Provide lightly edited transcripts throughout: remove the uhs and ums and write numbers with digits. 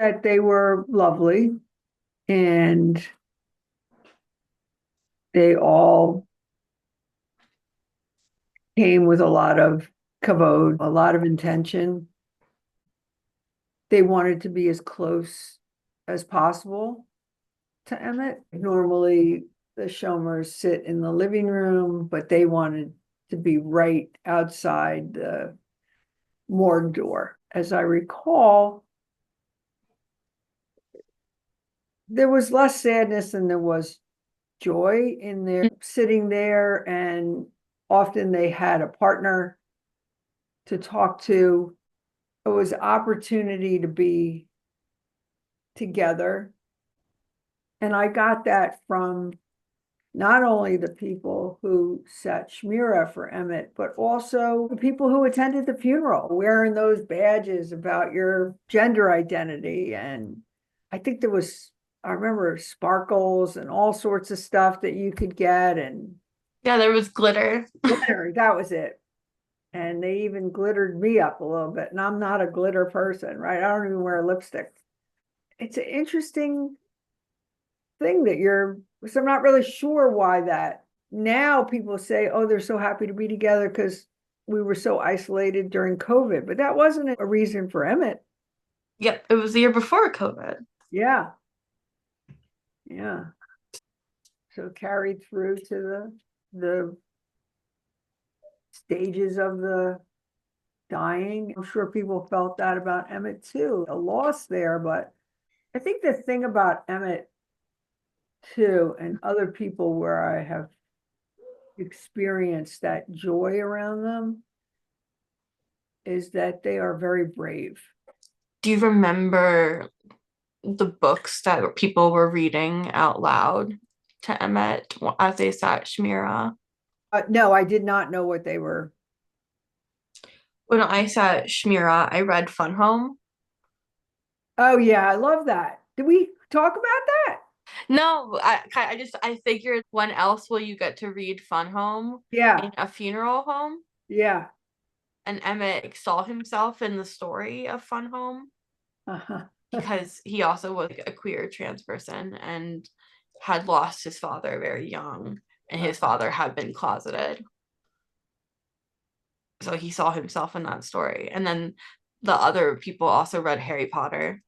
that they were lovely and they all came with a lot of kavod, a lot of intention. They wanted to be as close as possible to Emet. Normally, the Shomers sit in the living room, but they wanted to be right outside the morgue door. As I recall, there was less sadness than there was joy in their sitting there, and often they had a partner to talk to. It was opportunity to be together. And I got that from not only the people who sat Shmira for Emet, but also the people who attended the funeral, wearing those badges about your gender identity. And I think I remember sparkles and all sorts of stuff that you could get, and Yeah, there was glitter. glitter, that was it. And they even glittered me up a little bit. And I'm not a glitter person, right? I don't even wear lipstick. It's an interesting thing so I'm not really sure why that. Now people say, oh, they're so happy to be together because we were so isolated during COVID, but that wasn't a reason for Emmett. Yep, it was the year before COVID. Yeah, yeah. So carried through to the stages of the dying. I'm sure people felt that about Emmett too, a loss there. But I think the thing about Emmett too, and other people where I have experienced that joy around them, is that they are very brave. Do you remember the books that people were reading out loud to Emmett as they sat Shmira? No, I did not know what they were. When I sat Shmira, I read Fun Home. Oh yeah, I love that. Did we talk about that? No, I figured when else will you get to read Fun Home Yeah, in a funeral home? yeah. And Emmett saw himself in the story of Fun Home Uh-huh. because he also was a queer trans person and had lost his father very young, and his father had been closeted. So he saw himself in that story. And then the other people also read Harry Potter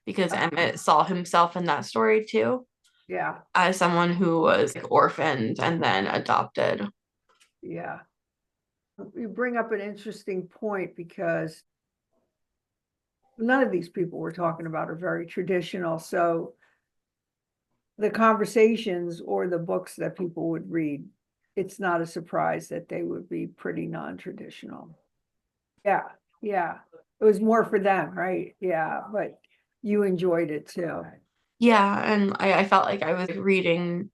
because Emmett saw himself in that story too, Yeah, as someone who was like, orphaned and then adopted. yeah. You bring up an interesting point because none of these people we're talking about are very traditional. So the conversations or the books that people would read, it's not a surprise that they would be pretty non-traditional. Yeah, yeah. It was more for them, right? Yeah, but you enjoyed it too. Yeah, and I felt like I was reading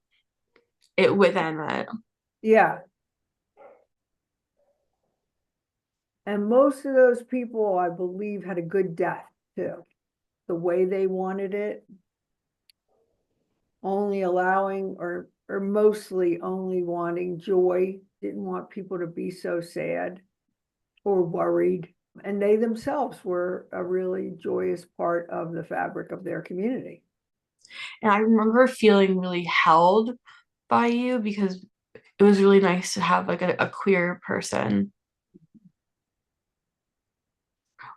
it with Emmett. Yeah. And most of those people, I believe, had a good death too. The way they wanted it, only allowing or mostly only wanting joy, didn't want people to be so sad or worried. And they themselves were a really joyous part of the fabric of their community. And I remember feeling really held by you because it was really nice to have like a queer person.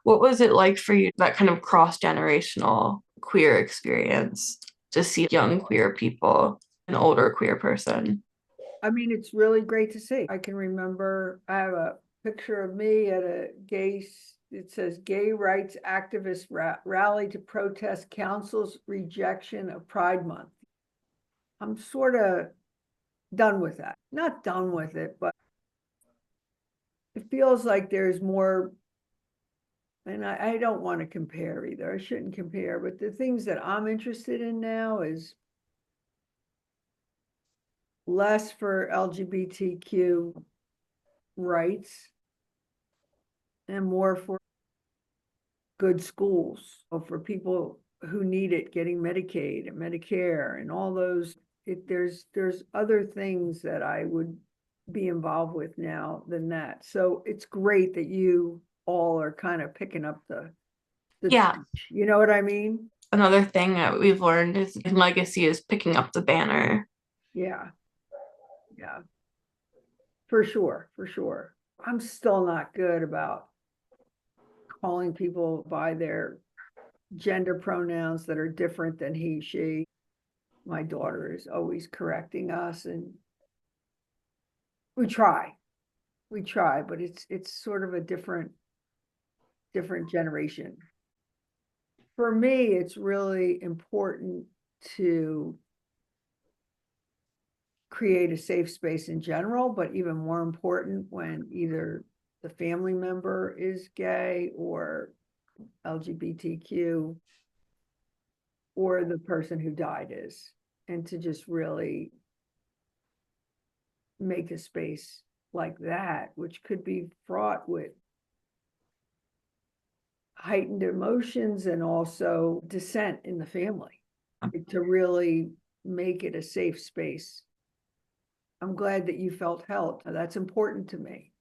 What was it like for you, that kind of cross-generational queer experience, to see young queer people, an older queer person? I mean, it's really great to see. I can remember, I have a picture of me at it says gay rights activist rally to protest council's rejection of Pride Month. I'm sort of done with that. Not done with it, but it feels like there's more, and I don't want to compare either. I shouldn't compare, but the things that I'm interested in now is less for LGBTQ rights and more for good schools, or for people who need it, getting Medicaid and Medicare and all those. There's other things that I would be involved with now than that. So it's great that you all are kind of picking up the the Yeah. torch. You know what I mean? Another thing that we've learned is legacy is picking up the banner. Yeah, yeah, for sure, for sure. I'm still not good about calling people by their gender pronouns that are different than he, she. My daughter is always correcting us, and we try. We try, but it's sort of a different generation. For me, it's really important to create a safe space in general, but even more important when either the family member is gay or LGBTQ or the person who died is, and to just really make a space like that, which could be fraught with heightened emotions and also dissent in the family, to really make it a safe space. I'm glad that you felt held. That's important to me.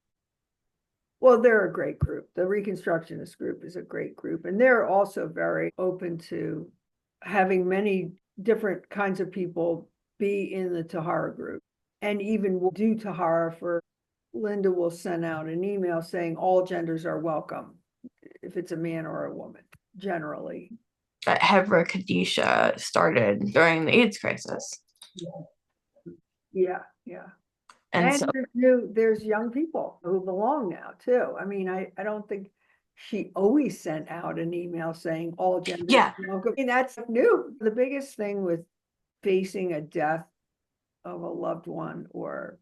Well, they're a great group. The Reconstructionist group is a great group, and they're also very open to having many different kinds of people be in the tahara group, and even will do tahara for. Linda will send out an email saying all genders are welcome, if it's a man or a woman, generally. That Hebra Kadisha started during the AIDS crisis. Yeah, yeah. And so There's young people who belong now too. I mean, I don't think she always sent out an email saying all genders. Yeah. are welcome. I mean, that's new. The biggest thing with facing a death of a loved one or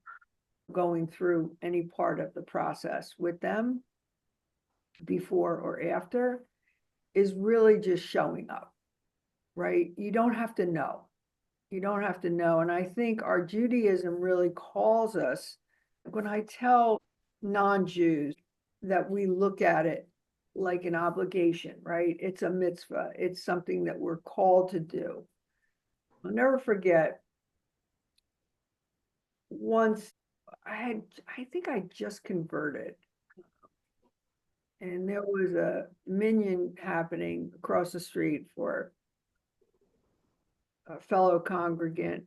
going through any part of the process with them, before or after, is really just showing up, right? You don't have to know. You don't have to know. And I think our Judaism really calls us, when I tell non-Jews that we look at it like an obligation, right? It's a mitzvah. It's something that we're called to do. I'll never forget once I think I just converted, and there was a minyan happening across the street for a fellow congregant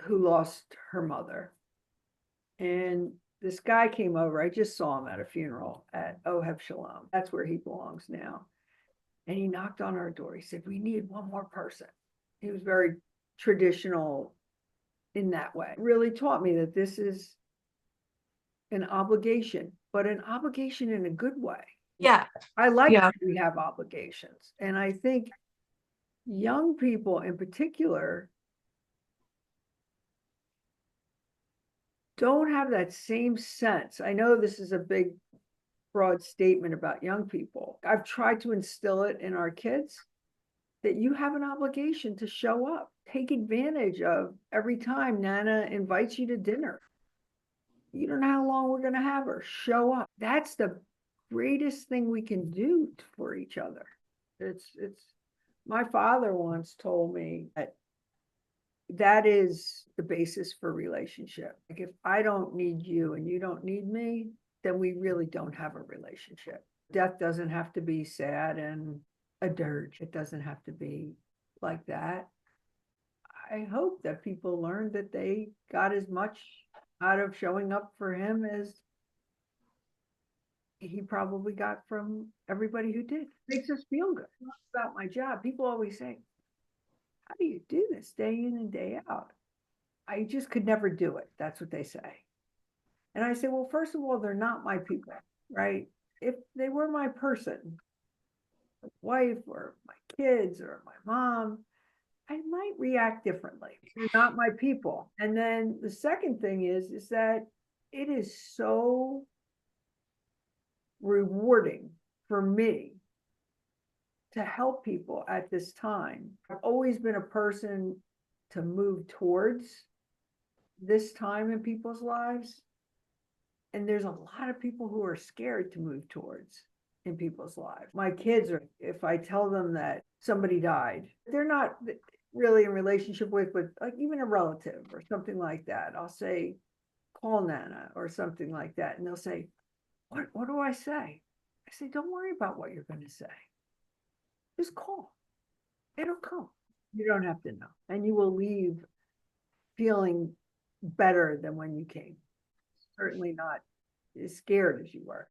who lost her mother. And this guy came over. I just saw him at a funeral at Oheb Shalom. That's where he belongs now. And he knocked on our door. He said, "We need one more person." He was very traditional in that way. Really taught me that this is an obligation, but an obligation in a good way. yeah. I like Yeah. that we have obligations. And I think young people in particular don't have that same sense. I know this is a big, broad statement about young people. I've tried to instill it in our kids that you have an obligation to show up. Take advantage of every time Nana invites you to dinner. You don't know how long we're going to have her. Show up. That's the greatest thing we can do for each other. It's my father once told me that is the basis for relationship. Like, if I don't need you and you don't need me, then we really don't have a relationship. Death doesn't have to be sad and a dirge. It doesn't have to be like that. I hope that people learn that they got as much out of showing up for him as he probably got from everybody who did. It makes us feel good. It's not about my job. People always say, "How do you do this day in and day out?" I just could never do it. That's what they say. And I say, well, first of all, they're not my people, right? If they were my person, my wife or my kids or my mom, I might react differently. They're not my people. And then the second thing is that it is so rewarding for me to help people at this time. I've always been a person to move towards this time in people's lives. And there's a lot of people who are scared to move towards in people's lives. My kids are, if I tell them that somebody died, they're not really in relationship with, but like even a relative or something like that, I'll say, call Nana or something like that. And they'll say, what do I say? I say, don't worry about what you're going to say. Just call. It'll come. You don't have to know. And you will leave feeling better than when you came. Certainly not as scared as you were.